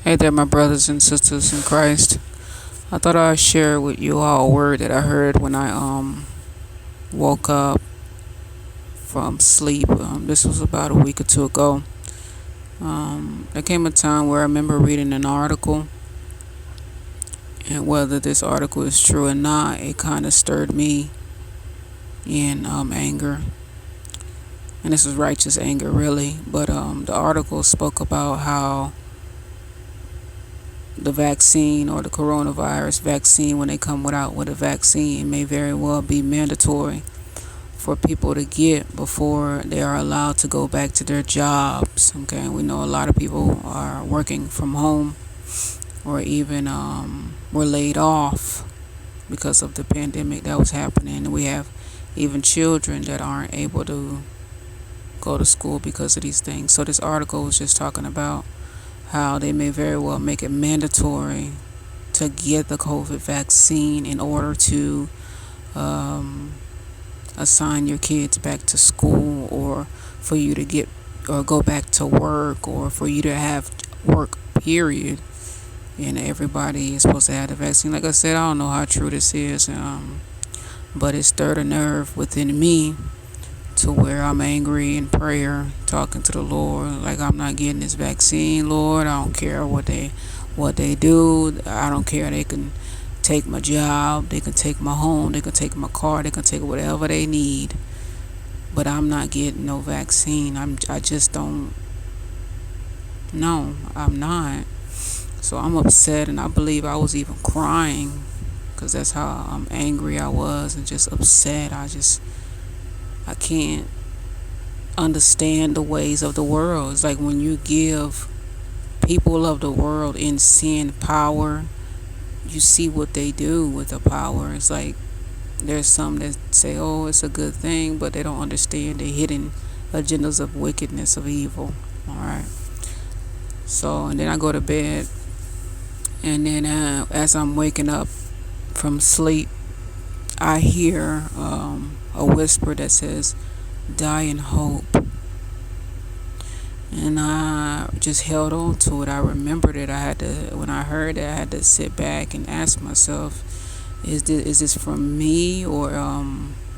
Hey there, my brothers and sisters in Christ. I thought I'd share with you all a word that I heard when I woke up from sleep. This was about a week or two ago. There came a time where I remember reading an article, and whether this article is true or not, it kind of stirred me in anger. And this was righteous anger, really. But the article spoke about how the vaccine or the coronavirus vaccine, when they come out with a vaccine, it may very well be mandatory for people to get before they are allowed to go back to their jobs. Okay, we know a lot of people are working from home or even were laid off because of the pandemic that was happening. And we have even children that aren't able to go to school because of these things. So this article was just talking about how they may very well make it mandatory to get the COVID vaccine in order to assign your kids back to school, or for you to get or go back to work, or for you to have work, period. And everybody is supposed to have the vaccine. Like I said, I don't know how true this is, but it stirred a nerve within me to where I'm angry in prayer, talking to the Lord, like, I'm not getting this vaccine, Lord. I don't care what they do. I don't care. They can take my job, they can take my home, they can take my car, they can take whatever they need. But I'm not getting no vaccine. I just don't. No, I'm not. So I'm upset, and I believe I was even crying because that's how angry I was and just upset. I can't understand the ways of the world. It's like when you give people of the world in sin power, you see what they do with the power. It's like there's some that say, oh, it's a good thing, but they don't understand the hidden agendas of wickedness, of evil. All right. So, and then I go to bed, and then as I'm waking up from sleep, I hear a whisper that says, die in hope. And I just held on to it. I remembered it. When I heard it, I had to sit back and ask myself, is this from me, or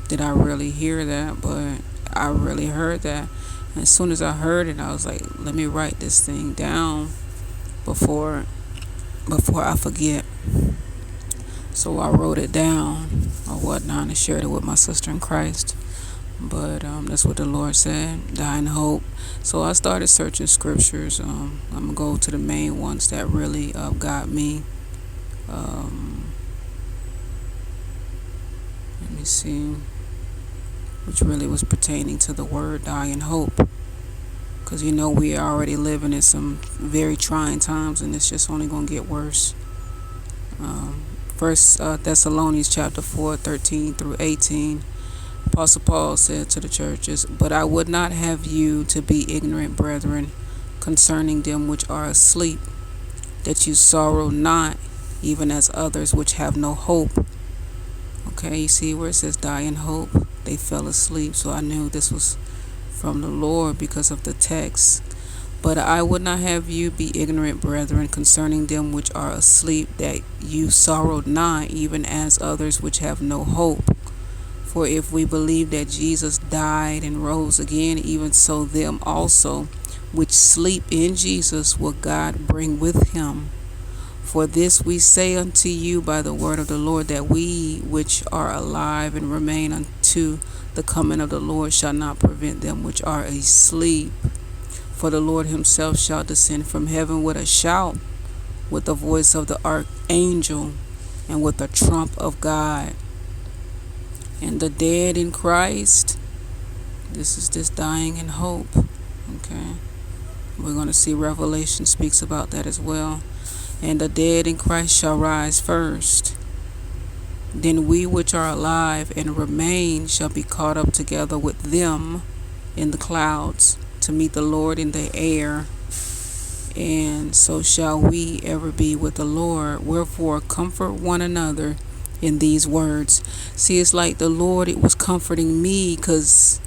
did I really hear that? But I really heard that. And as soon as I heard it, I was like, let me write this thing down before I forget. So I wrote it down or whatnot and shared it with my sister in Christ. But that's what the Lord said, die in hope. So I started searching scriptures. I'm going to go to the main ones that really got me. Let me see. Which really was pertaining to the word die in hope. Because we are already living in some very trying times, and it's just only going to get worse. First Thessalonians chapter 4, 13 through 18. Apostle Paul said to the churches, but I would not have you to be ignorant, brethren, concerning them which are asleep, that you sorrow not, even as others which have no hope. Okay, you see where it says die in hope? They fell asleep, so I knew this was from the Lord because of the text. But I would not have you be ignorant, brethren, concerning them which are asleep, that you sorrow not, even as others which have no hope. For if we believe that Jesus died and rose again, even so them also which sleep in Jesus will God bring with him. For this we say unto you by the word of the Lord, that we which are alive and remain unto the coming of the Lord shall not prevent them which are asleep. For the Lord himself shall descend from heaven with a shout, with the voice of the archangel, and with the trump of God. And the dead in Christ, this is this dying in hope. Okay, we're going to see Revelation speaks about that as well. And the dead in Christ shall rise first. Then we which are alive and remain shall be caught up together with them in the clouds to meet the Lord in the air. And so shall we ever be with the Lord. Wherefore comfort one another in these words. See, it's like the Lord, it was comforting me, because,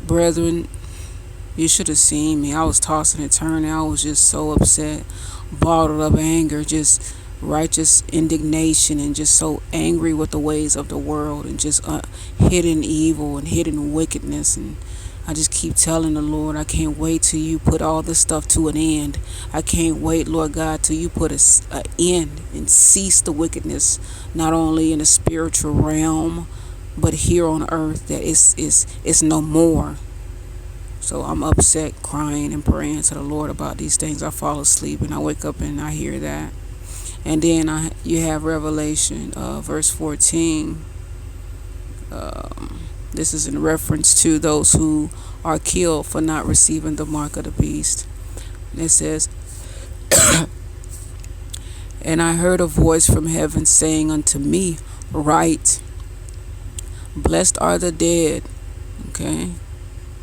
brethren, You should have seen me. I was tossing and turning. I was just so upset, bottled up anger, just righteous indignation, and just so angry with the ways of the world, and just hidden evil and hidden wickedness. And I just keep telling the Lord, I can't wait till you put all this stuff to an end. I can't wait, Lord God, till you put an end and cease the wickedness, not only in the spiritual realm, but here on earth, that it's no more. So I'm upset, crying and praying to the Lord about these things. I fall asleep and I wake up and I hear that. And then you have Revelation, verse 14. This is in reference to those who are killed for not receiving the mark of the beast. And it says, "And I heard a voice from heaven saying unto me, Write, blessed are the dead." Okay,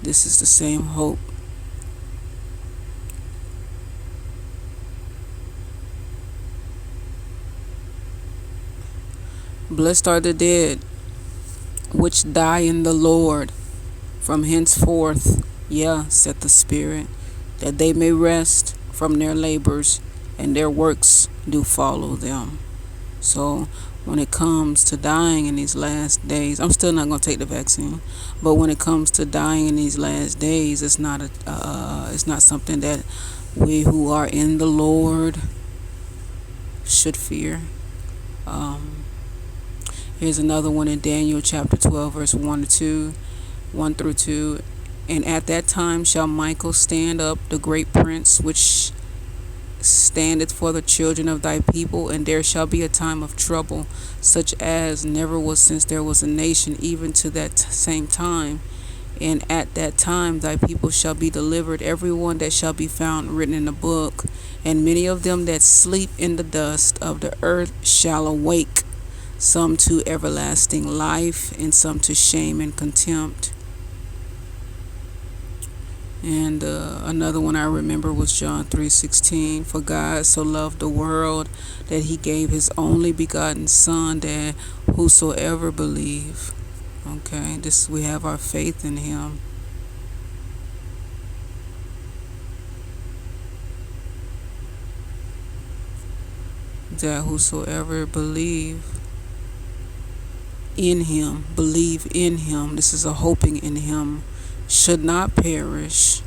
this is the same hope. "Blessed are the dead which die in the Lord from henceforth, saith the Spirit, that they may rest from their labors, and their works do follow them." So when it comes to dying in these last days, I'm still not going to take the vaccine, but when it comes to dying in these last days, it's not something that we who are in the Lord should fear. Um, Here's another one in Daniel chapter 12, verse 1 through 2. "And at that time shall Michael stand up, the great prince, which standeth for the children of thy people, and there shall be a time of trouble, such as never was since there was a nation, even to that same time. And at that time thy people shall be delivered, every one that shall be found written in the book. And many of them that sleep in the dust of the earth shall awake, some to everlasting life, and some to shame and contempt." And another one I remember was John 3:16. "For God so loved the world that he gave his only begotten Son, that whosoever believe." Okay, this we have our faith in him. That whosoever believe in him. This is a hoping in him, should not perish.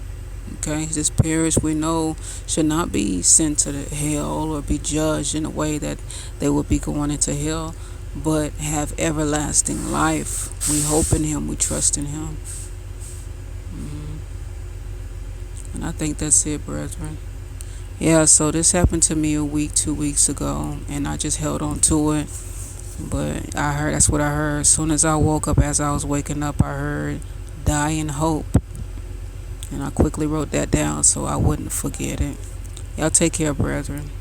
Okay, this perish we know should not be sent to the hell or be judged in a way that they would be going into hell, but have everlasting life. We hope in him, we trust in him. And I think that's it, brethren. Yeah, so this happened to me 2 weeks ago, and I just held on to it. But that's what I heard. As soon as I woke up, as I was waking up, I heard "die in hope." And I quickly wrote that down so I wouldn't forget it. Y'all take care, brethren.